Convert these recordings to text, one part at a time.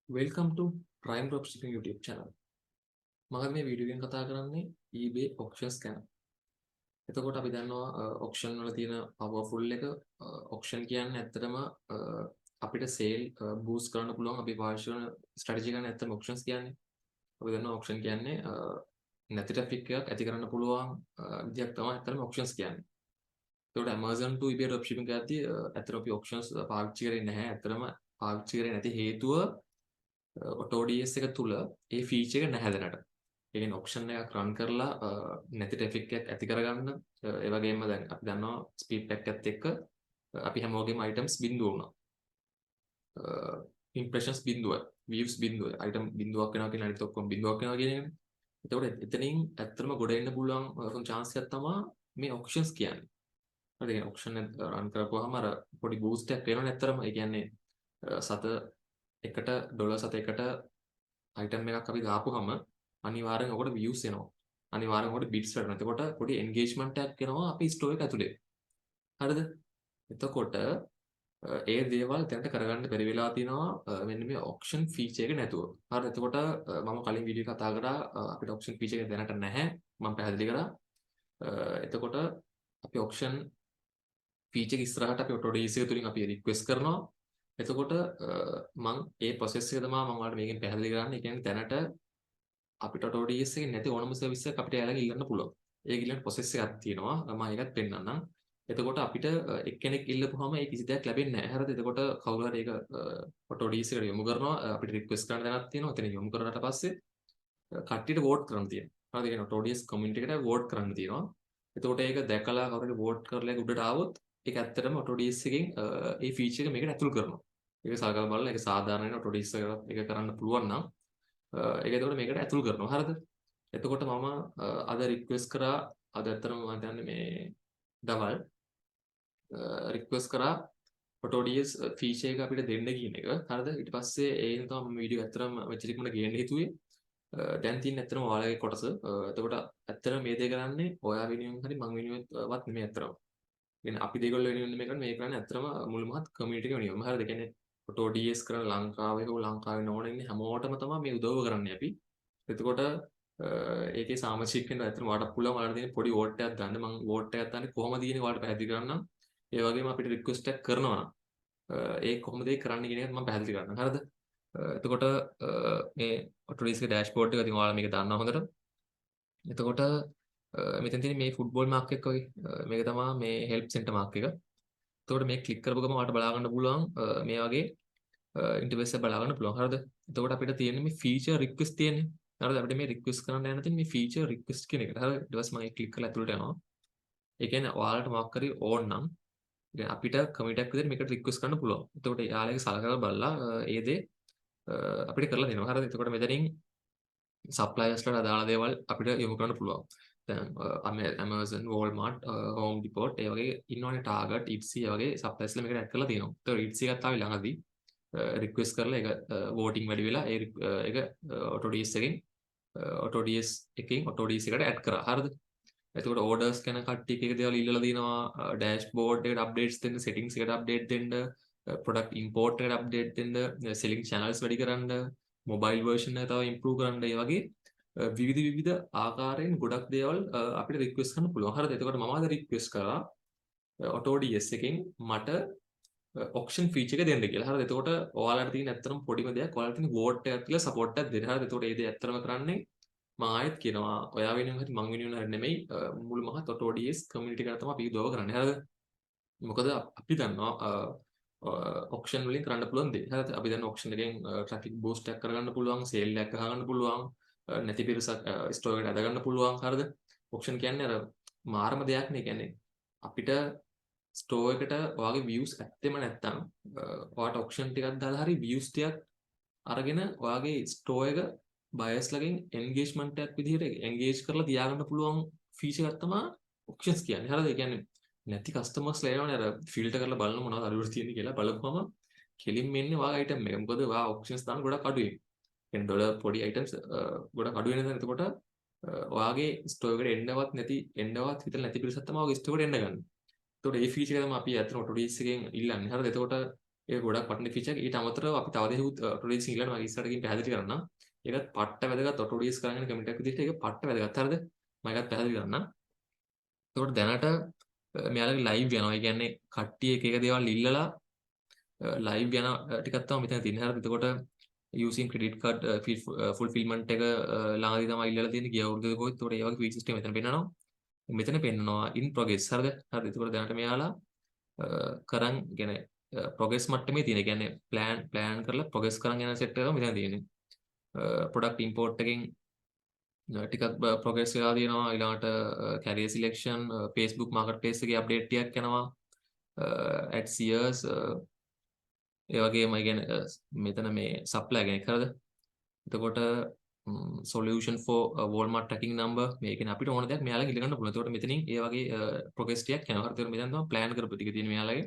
Welcome to Prime Dropshipping YouTube channel. මම මේ video එකෙන් කතා කරන්නේ eBay auctions ගැන. එතකොට අපි දන්නවා auction වල තියෙන powerful එක auction කියන්නේ ඇත්තටම අපිට sale boost කරන්න පුළුවන් අපි පාවිච්චි කරන strategy ගන්න ඇත්තම auctions කියන්නේ. අපි දන්නවා auction කියන්නේ නැති traffic එකක් ඇති කරන්න පුළුවන් විදියක් තමයි ඇත්තටම auctions කියන්නේ. එතකොට Amazon to eBay dropshipping කරද්දී ඇත්තටම අපි auctions පාවිච්චි කරේ නැහැ. ඇත්තටම පාවිච්චි කරේ නැති හේතුව AutoDS එක තුල ඒ feature එක නැහැ දැනට. ඒ කියන්නේ option එකක් run කරලා නැති traffic එකක් ඇති කරගන්න ඒ වගේම දැන් අපි දන්නවා speed pack එකත් එක්ක අපි හැමෝගෙම items බිඳුව වුණා. impressions බිඳුව, views බිඳුව, item බිඳුවක් වෙනවා කියන අනිත් ඔක්කොම බිඳුවක් වෙනවා කියන එක. එතකොට එතනින් ඇත්තටම ගොඩ එන්න පුළුවන් chance එකක් තමයි මේ auctions කියන්නේ. හරි ඒ auction එක run කරපුවාම අර පොඩි boost එකක් එනවනේ ඇත්තටම. ඒ කියන්නේ සත එකට ඩොලර් සත එකට item එකක් අපි දාපුවම අනිවාර්යෙන් ඔකට views එනවා. අනිවාර්යෙන් ඔකට bits වැටෙනවා. එතකොට පොඩි engagement එකක් එනවා අපි store එක ඇතුලේ. හරිද? එතකොට ඒ දේවල් දැනට කරගන්න බැරි වෙලා තිනවා මෙන්න මේ auction feature එක නැතුව. හරිද? එතකොට මම කලින් වීඩියෝ කතා කරා අපිට auction feature එක දැනට නැහැ. මම පැහැදිලි කරා. එතකොට අපි auction feature එක ඉස්සරහට අපි AutoDS එක තුලින් අපි request කරනවා. එතකොට මම ඒ process එක තමයි මම ඔයාලට මේකෙන් පැහැදිලි කරන්නේ. ඒ කියන්නේ දැනට අපිට AutoDS එකේ නැති ඕනම service එකක් අපිට යාළඟ ඉල්ලන්න පුළුවන්. ඒක ඉල්ලන්න process එකක් තියෙනවා. මම ඒකත් පෙන්නන්නම්. එතකොට අපිට එක්කෙනෙක් ඉල්ලපුවාම ඒ කිසි දෙයක් ලැබෙන්නේ නැහැ. හරිද? එතකොට කවුරු හරි ඒක AutoDS එකට යොමු කරනවා. අපිට request කරන්න දැනක් තියෙනවා. එතන යොමු කරාට පස්සේ කට්ටියට vote කරන්න තියෙනවා. හරිද? ඒ කියන්නේ AutoDS community එකට vote කරන්න තියෙනවා. එතකොට ඒක දැකලා කවුරු හරි vote කරලා ඒක උඩට ආවොත් ඒක ඇත්තටම AutoDS එකෙන් ඒ feature එක මේකට ඇතුල් කරනවා. ඒක සලකලා බලලා ඒක සාධාරණව AutoDS එක කරන්න පුළුවන් නම් ඒක එතකොට මේකට ඇතුල් කරනවා. හරිද? එතකොට මම අද රික්වෙස්ට් කරා අද ඇත්තටම මම හිතන්නේ මේ දවල් රික්වෙස්ට් කරා AutoDS ෆීචර් එක අපිට දෙන්න කියන එක. හරිද? ඊට පස්සේ ඒකෙන් තමයි මම වීඩියෝ ඇත්තටම මෙච්චරක් මට ගේන්න හිතුවේ. දැන් තියෙන ඇත්තටම ඔයාලගේ කොටස. එතකොට ඇත්තටම මේ දේ කරන්නේ ඔයා වෙනුවෙන් හරි මං වෙනුවෙන්වත් නෙමෙයි ඇත්තටම. කියන්නේ අපි දෙගොල්ලෝ වෙනුවෙන් නෙමෙයි කරන්නේ මේ කරන්නේ ඇත්තටම මුළු මහත් කමියුනිටි එක වෙනුවෙන්. හරිද? කියන්නේ AutoDS කරන ලංකාවේ හෝ ලංකාවේ නොවන ඉන්නේ හැමෝටම තමයි මේ උදව්ව කරන්නේ අපි. එතකොට ඒකේ සාමාජික වෙන්න ඇත්තටම ඔයාලට පුළුවන් ඔයාලට තියෙන පොඩි වෝට් එකක් දාන්න. මම වෝට් එකක් දාන්නේ කොහොමද කියන්නේ ඔයාලට පැහැදිලි කරන්නම්. ඒ වගේම අපිට රික්වෙස්ට් එකක් කරනවා නම් ඒ කොහොමද ඒක කරන්න කියන එකත් මම පැහැදිලි කරන්නම්. හරිද? එතකොට මේ AutoDS ගේ ඩෑෂ්බෝඩ් එක ඉතින් ඔයාලා මේක දන්නවා හොඳට. එතකොට මෙතන තියෙන මේ ෆුට්බෝල් මාක් එක වගේ මේක තමයි මේ හෙල්ප් සෙන්ටර් මාක් එක. එතකොට මේක ක්ලික් කරපු ගමන් ඔයාලට බලා ගන්න පුළුවන් මේ වගේ ඉන්ටර්ෆේස් එක බලා ගන්න පුළුවන්. හරිද? එතකොට අපිට තියෙන්නේ මේ ෆීචර් රික්වෙස්ට් තියෙන්නේ. හරිද? අපිට මේ රික්වෙස්ට් කරන්න යන තියෙන්නේ මේ ෆීචර් රික්වෙස්ට් කියන එකට. හරිද? ඊට පස්සේ මම ඒක ක්ලික් කරලා ඇතුළට යනවා. ඒ කියන්නේ ඔයාලට මොකක් කරි ඕන නම් අපිට කමිට් එකක් විදිහට මේකට රික්වෙස්ට් කරන්න පුළුවන්. එතකොට යාළුවගේ සලකලා බලලා ඒ දේ අපිට කරලා දෙනවා. හරිද? එතකොට මෙතනින් සප්ලයර්ස්ලාට අදාළ දේවල් අපිට යොමු කරන්න පුළුවන්. දැන් Amazon, Walmart, Home Depot ඒ වගේ ඉන්නවනේ Target, Etsy වගේ සප්ලයර්ස්ලා මේකට ඇඩ් කරලා තියෙනවා. ඒතකොට Etsy එකත් ආවේ ළඟදී රික්වෙස්ට් කරලා ඒක වෝටින් වැඩි වෙලා ඒක AutoDS එකෙන් AutoDS එකට ඇඩ් කරා. හරිද? එතකොට orders ගැන කට්ටිය එක දේවල් ඉල්ලලා දිනවා, dashboard එකට updates දෙන්න, settings එකට update දෙන්න, product import එකට update දෙන්න, selling channels වැඩි කරන්න, mobile version එක තව improve කරන්න, ඒ වගේ විවිධ ආකාරයෙන් ගොඩක් දේවල් අපිට රික්වෙස්ට් කරන්න පුළුවන්. හරිද? එතකොට මම අද රික්වෙස්ට් කරා AutoDS එකෙන් මට auction feature එක දෙන්න කියලා. හරිද? එතකොට ඔයාලට තියෙන ඇත්තටම පොඩිම දෙයක් ඔයාලට තියෙන vote එකක් කියලා support එකක් දෙන්න. හරිද? එතකොට ඒ දේ ඇත්තටම කරන්නේ මම ආයෙත් කියනවා ඔයා වෙනුවෙන් හරි මං වෙනුවෙන් හරි නෙමෙයි මුළු මහත් AutoDS community එකට තමයි අපි උදව් කරන්නේ. හරිද? මොකද අපි දන්නවා auction වලින් කරන්න පුළුවන් දේ. හරිද? අපි දන්නවා auction එකෙන් traffic boost එකක් කරගන්න පුළුවන්, sale එකක් ගහගන්න පුළුවන්, නැති පිරිසක් store එකට ඇදගන්න පුළුවන්. හරිද? auction කියන්නේ අර මාරම දෙයක් නේ. කියන්නේ අපිට store එකට ඔයාගේ views ඇත්තෙම නැත්තම් ඔයාට auction ටිකක් දාලා හරි views ටිකක් අරගෙන ඔයාගේ store එක බයස් ලගෙන් engagement එකක් විදිහට engage කරලා තියාගන්න පුළුවන් feature එකක් තමයි auctions කියන්නේ. හරිද? ඒ කියන්නේ නැති customers ලා එනවනේ අර filter කරලා බලන මොනවද අලුත් තියෙන්නේ කියලා බලපුවම කෙලින්ම එන්නේ ඔයාගේ item එක. මොකද ඔයා auctions දාන ගොඩක් අඩුයි. කියන්නේ ඩොලර් පොඩි items ගොඩක් අඩු වෙන දා. එතකොට ඔයාගේ store එකට එන්නවත් හිතලා නැති පිරිසක් තමයි ඔයාගේ store එකට එන්න ගන්න. එතකොට මේ feature එක තමයි අපි අතන AutoDS එකෙන් ඉල්ලන්නේ. හරිද? එතකොට ඒක ගොඩක් වටින ෆීචර්. ඊට අමතරව අපි තව දෙයක් AutoDS ඊළඟ මම ඉස්සරහට ගිහින් පැහැදිලි කරන්නම්. ඒකත් පට්ට වැදගත් AutoDS කරගෙන කමෙන්ට් එකක් විදිහට ඒක පට්ට වැදගත්. හරිද? මම ඒකත් පැහැදිලි කරන්නම්. ඒකට දැනට මෙයාලගේ ලයිව් යනවා. ඒ කියන්නේ කට්ටිය එක එක දේවල් ඉල්ලලා ලයිව් යන ටිකක් තමයි මෙතන තියෙන්නේ. හරිද? එතකොට using credit card fulfillment එක ළඟදී තමයි ඉල්ලලා තියෙන්නේ. ගිය අවුරුද්දේ කොහෙද? ඒකට ඒ වගේ ෆීචර්ස් ටික මෙතන පෙන්නනවා. මෙතන පෙන්නනවා in progress. හරිද? හරිද? ඒකට දැනට මෙයාලා කරන් කියන්නේ progress මට්ටමේ තියෙන. ඒ කියන්නේ plan කරලා progress කරන් යන set එක තමයි මෙතන තියෙන්නේ. product import එකෙන් ටිකක් progress වෙලා තියෙනවා. ඊළඟට carrier selection Facebook marketplace එකේ update ටිකක් යනවා. ads years ඒ වගේම කියන්නේ මෙතන මේ supply කෙනෙක් හරිද? එතකොට solution for Walmart tracking number මේ කියන්නේ අපිට ඕන දෙයක් මෙයාලගෙන් ඉල්ල ගන්න පුළුවන්. එතකොට මෙතනින් ඒ වගේ progress ටිකක් යනවා. හරිද? මෙතන තමයි plan කරපු ටික තියෙන්නේ මෙයාලගේ.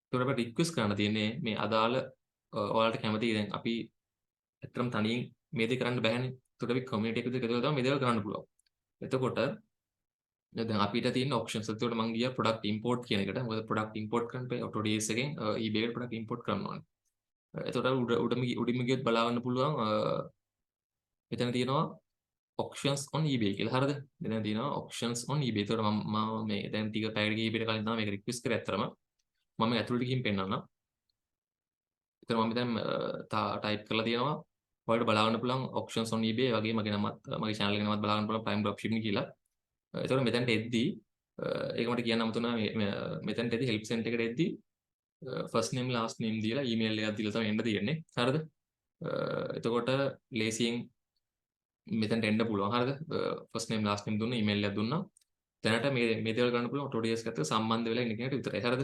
එතකොට අපිට request කරන්න තියෙන්නේ මේ අදාළ ඔයාලට කැමති දැන් අපි ඇත්තටම තනියෙන් මේ දේ කරන්න බෑනේ. එතකොට අපි community එක විදිහට එකතු වෙලා තමයි මේ දේවල් කරන්න පුළුවන්. එතකොට දැන් අපිට තියෙන options. එතකොට මම ගියා product import කියන එකට. මොකද product import කරන්න බෑ AutoDS එකෙන් eBay එකට product import කරන්න ඕනේ. එතකොට උඩින්ම ගියොත් බලා ගන්න පුළුවන් මෙතන තියෙනවා options on eBay කියලා. හරිද? මෙතන තියෙනවා options on eBay. එතකොට මම මේ දැන් ටික පැයකට කීපයකට කලින් තමයි මේක රික්වෙස්ට් කරේ ඇත්තටම. මම ඇතුළට ගිහින් පෙන්නන්නම්. එතන මම දැන් ටයිප් කරලා තියෙනවා. ඔයාලට බලා ගන්න පුළුවන් options on eBay වගේ මගේ නමත් මගේ channel එකේ නමත් බලා ගන්න පුළුවන් prime dropshipping කියලා. එතකොට මෙතනට එද්දී ඒක මට කියන්න අමතනවා මෙතනට එද්දී help center එකට එද්දී first name last name දීලා email එකක් දීලා තමයි එන්න තියෙන්නේ. හරිද? එතකොට ලේසියෙන් මෙතනට එන්න පුළුවන්. හරිද? first name last name දුන්න email එකක් දුන්නා. දැනට මේ දේවල් ගන්න පුළුවන් AutoDS එකත් සම්බන්ධ වෙලා ඉන්න කෙනෙක්ට විතරයි. හරිද?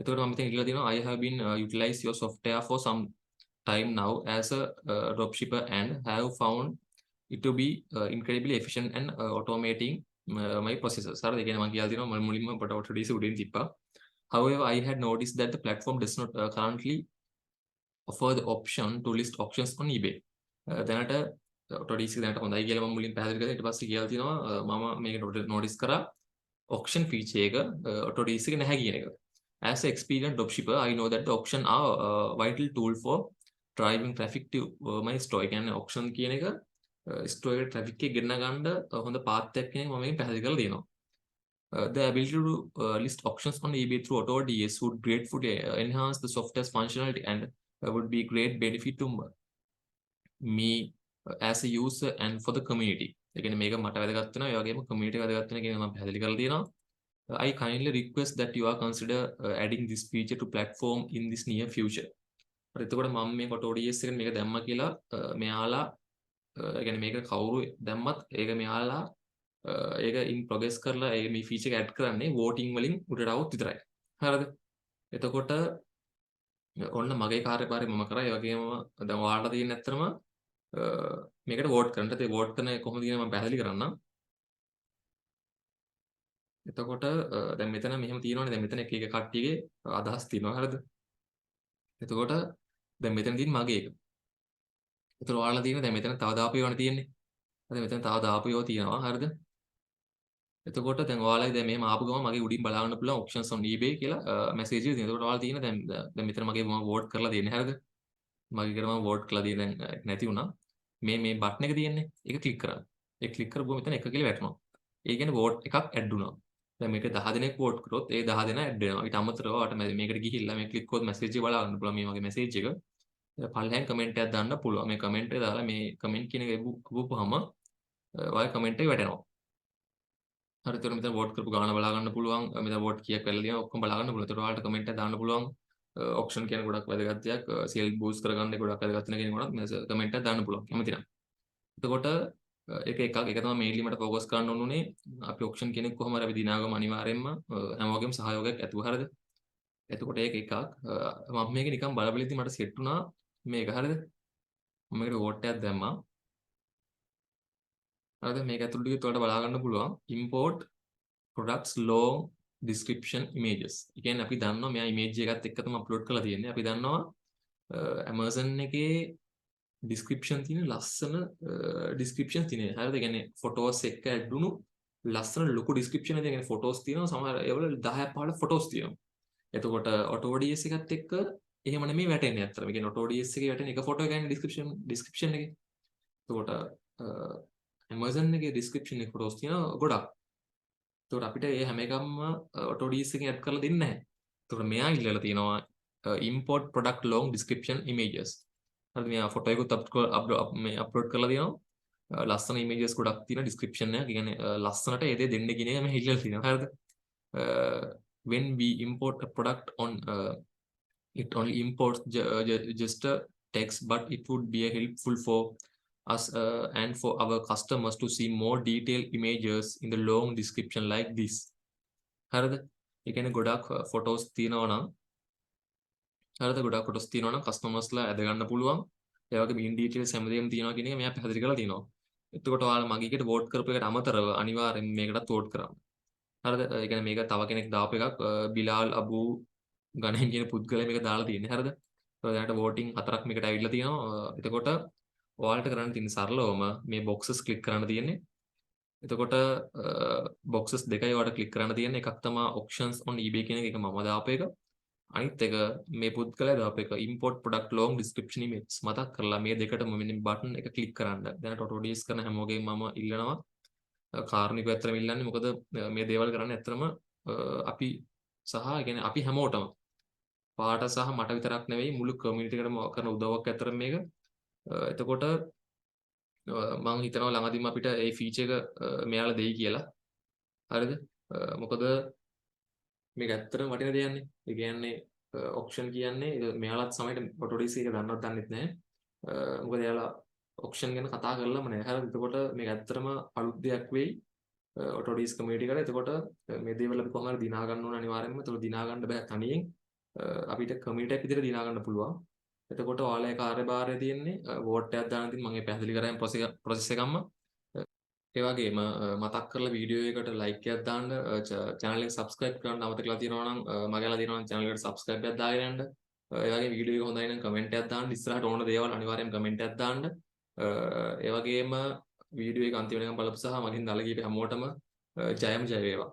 එතකොට මම මෙතන ඉල්ලලා තියෙනවා I have been utilize your software for some time now as a dropshipper and have found it to be incredibly efficient and automating my processes. හරිද? ඒ කියන්නේ මම කියලා තියෙනවා මුලින්ම අපට AutoDS උඩින් තිබ්බා. However, I had noticed that the platform does not currently offer the option to list auctions on eBay. දැනට AutoDS එක දැනට හොඳයි කියලා මම මුලින් පැහැදිලි කරා. ඊට පස්සේ කියලා තියෙනවා මම මේක notice කරා auction feature එක AutoDS එක නැහැ කියන එක. As an experienced dropshipper, I know that the auction are a vital tool for driving traffic to my store. ඒ කියන්නේ auction කියන එක store එකට traffic එක ගෙන්න ගන්න හොඳ path එකක් කියන එක මම මේකෙන් පැහැදිලි කරලා තියෙනවා. The ability to list auctions on eBay through AutoDS would greatly enhance the software's functionality and would be great benefit to me as a user and for the community. ඒ කියන්නේ මේක මට වැදගත් වෙනවා. ඒ වගේම community එක වැදගත් වෙනවා කියන එක මම පැහැදිලි කරලා තියෙනවා. I kindly request that you are consider adding this feature to platform in this near future. හරි එතකොට මම මේ AutoDS එකට මේක දැම්මා කියලා මෙයාලා ඒ කියන්නේ මේක කවුරු දැම්මත් ඒක මෙයාලා ඒක in progress කරලා ඒ මේ feature එක add කරන්නේ voting වලින් උඩට આવොත් විතරයි. හරිද? එතකොට ඔන්න මගේ කාර්යභාරය මම කරා. ඒ වගේම දැන් ඔයාලට තියෙන ඇත්තටම මේකට vote කරන්න. ඒ vote කරන කොහොමද කියන මම පැහැදිලි කරන්නම්. එතකොට දැන් මෙතන මෙහෙම තියෙනවනේ. දැන් මෙතන එක එක කට්ටියගේ අදහස් තියෙනවා. හරිද? එතකොට දැන් මෙතන තියෙන මගේ එක. ඒතර ඔයාලා තියෙන දැන් මෙතන තව දාපු ඒවානේ තියෙන්නේ. හරිද? මෙතන තව දාපු ඒවා තියෙනවා. හරිද? එතකොට දැන් ඔයාලා දැන් මෙහෙම ආපු ගමන් මගේ උඩින් බලා ගන්න පුළුවන් options on eBay කියලා මැසේජ් එක තියෙනවා. එතකොට ඔයාලා තියෙන දැන් මෙතන මගේ මම vote කරලා දෙන්නේ. හරිද? මගේ කර මම vote කරලා දෙන්නේ දැන් නැති වුණා. මේ බටන් එක තියෙන්නේ. ඒක ක්ලික් කරන්න. ඒක ක්ලික් කරපුවම මෙතන එක කියලා වැටෙනවා. ඒ කියන්නේ vote එකක් add වුණා. දැන් මේක 10 දෙනෙක් vote කරොත් ඒ 10 දෙනා add වෙනවා. ඊට අමතරව ඔයාලට මේකට ගිහිල්ලා මේ ක්ලික් කරොත් මැසේජ් එක බලා ගන්න පුළුවන් මේ වගේ මැසේජ් එක. පල්ලෙන් කමෙන්ට් එකක් දාන්න පුළුවන්. මේ කමෙන්ට් එක දාලා මේ කමෙන්ට් කියන එක ගුවපුවාම ඔයාලා කමෙන්ට් එක වැටෙනවා. හරි එතකොට මෙතන vote කරපු ගාන බලා ගන්න පුළුවන්. මෙතන vote කීයක් වෙලා තියෙනවා ඔක්කොම බලා ගන්න පුළුවන්. එතකොට ඔයාලට කමෙන්ට් එකක් දාන්න පුළුවන්. auction කියන ගොඩක් වැදගත් දෙයක්. sale boost කරගන්න ගොඩක් වැදගත් වෙන කෙනෙකුට කමෙන්ට් එකක් දාන්න පුළුවන්. කැමති නම්. එතකොට ඒක තමයි මේන්ලි මට ફોකස් කරන්න ඕනුනේ. අපි auction කෙනෙක් කොහොම හරි අපි දිනාගම අනිවාර්යෙන්ම හැමෝගෙම සහයෝගයක් ඇතුව හරිද? එතකොට ඒක එකක්. මම මේක නිකන් බලබලෙද්දි මට සෙට් වුණා මේක හරිද? මම මේකට vote එකක් දැම්මා. හරිද? මේක ඇතුළට ගියොත් ඔයාලට බලා ගන්න පුළුවන් import products long description images. ඒ කියන්නේ අපි දන්නවා මෙයා image එකත් එක්ක තමයි අප්ලෝඩ් කරලා තියෙන්නේ. අපි දන්නවා Amazon එකේ description තියෙන ලස්සන description තියෙන. හරිද? ඒ කියන්නේ photos එක්ක add වුණු ලස්සන ලොකු description එකක්. ඒ කියන්නේ photos තියෙනවා සමහර ඒවල 10 15 photos තියෙනවා. එතකොට AutoDS එකත් එක්ක එහෙම නෙමෙයි වැටෙන්නේ අත්‍තරම. ඒ කියන්නේ AutoDS එකේ වැටෙන එක ෆොටෝ එකයි description එකේ. එතකොට Amazon එකේ description එකේ ෆොටෝස් තියෙනවා ගොඩක්. එතකොට අපිට මේ හැම එකක්ම AutoDS එකෙන් ඇඩ් කරලා දෙන්නේ නැහැ. එතකොට මෙයා ඉල්ලලා තියෙනවා import product long description images. හරිද? මෙයා ෆොටෝ එකකුත් අප්ලෝඩ් කරලා දෙනවා. ලස්සන images ගොඩක් තියෙන description එකක්. ඒ කියන්නේ ලස්සනට ඒ දේ දෙන්න කියන එක මම ඉල්ලලා තියෙනවා. හරිද? When we import a product on it only imports just a text, but it would be helpful for us and for our customers to see more detailed images in the long description like this. හරිද? ඒ කියන්නේ ගොඩක් photos තියෙනවා නම් හරිද? ගොඩක් photos තියෙනවා නම් කස්ටමර්ස්ලා ඇද ගන්න පුළුවන්. ඒ වගේම ඉන් ඩීටේල්ස් හැමදේම තියෙනවා කියන එක මෙයා පැහැදිලි කරලා තියෙනවා. එතකොට ඔයාලා මගේ එකට වෝට් කරපු එකට අමතරව අනිවාර්යෙන් මේකටත් වෝට් කරන්න. හරිද? ඒ කියන්නේ මේක තව කෙනෙක් දාපු එකක් බිලාල් අබු ගණන් කියන පුද්ගලයා මේක දාලා තියෙන්නේ. හරිද? දැනට වෝටිං 4ක් මේකට ඇවිල්ලා තියෙනවා. එතකොට ඔයාලට කරන්න තියෙන සරලවම මේ බොක්සස් ක්ලික් කරන්න තියෙන්නේ. එතකොට බොක්සස් දෙකයි ඔයාලට ක්ලික් කරන්න තියෙන්නේ. එකක් තමයි options on eBay කියන එක මම දාපු එක. අනිත් එක මේ පුද්ගලයා දාපු එක import product long description images. මතක් කරලා මේ දෙකටම මෙන්න බටන් එක ක්ලික් කරන්න. දැනට AutoDS කරන හැමෝගෙම මම ඉල්ලනවා කාර්නිකව ඇත්තටම ඉල්ලන්නේ. මොකද මේ දේවල් කරන්නේ ඇත්තටම අපි සහ කියන්නේ අපි හැමෝටම පාට සහ මට විතරක් නෙවෙයි මුළු කමියුනිටි එකටම කරන උදව්වක් ඇත්තට මේක. එතකොට මම හිතනවා ළඟදීම අපිට මේ ෆීචර් එක මෙයාලා දෙයි කියලා. හරිද? මොකද මේක ඇත්තටම වටින දෙයක්නේ. ඒ කියන්නේ ඔක්ෂන් කියන්නේ මෙයාලත් සමහරට AutoDS එක දන්නවත් දන්නෙත් නැහැ. මොකද එයාලා ඔක්ෂන් ගැන කතා කරලම නැහැ. හරිද? එතකොට මේක ඇත්තටම අලුත් දෙයක් වෙයි. AutoDS කමියුනිටි එකට. එතකොට මේ දේවල් අපි කොහොමද දිනා ගන්න ඕන අනිවාර්යෙන්ම. එතකොට දිනා ගන්න බෑ තනියෙන්. අපිට කමියුනිටි එකක් විදිහට දිනා ගන්න පුළුවන්. එතකොට ඔයාලගේ කාර්යභාරය තියෙන්නේ වෝට් එකක් දාන ඉතින් මම මේ පැහැදිලි කරාම ප්‍රොසෙස් එකක්ම ඒ වගේම මතක් කරලා වීඩියෝ එකට ලයික් එකක් දාන්න channel එක subscribe කරන්න අමතකලා තියෙනවා නම් මගලා තියෙනවා නම් channel එකට subscribe එකක් දාගෙන යන්න. ඒ වගේම වීඩියෝ එක හොඳයි නම් comment එකක් දාන්න. ඉස්සරහට ඕන දේවල් අනිවාර්යෙන් comment එකක් දාන්න. ඒ වගේම වීඩියෝ එක අන්තිම වෙනකම් බලපු සහ මගෙන් දල කීප හැමෝටම ජයම ජය වේවා.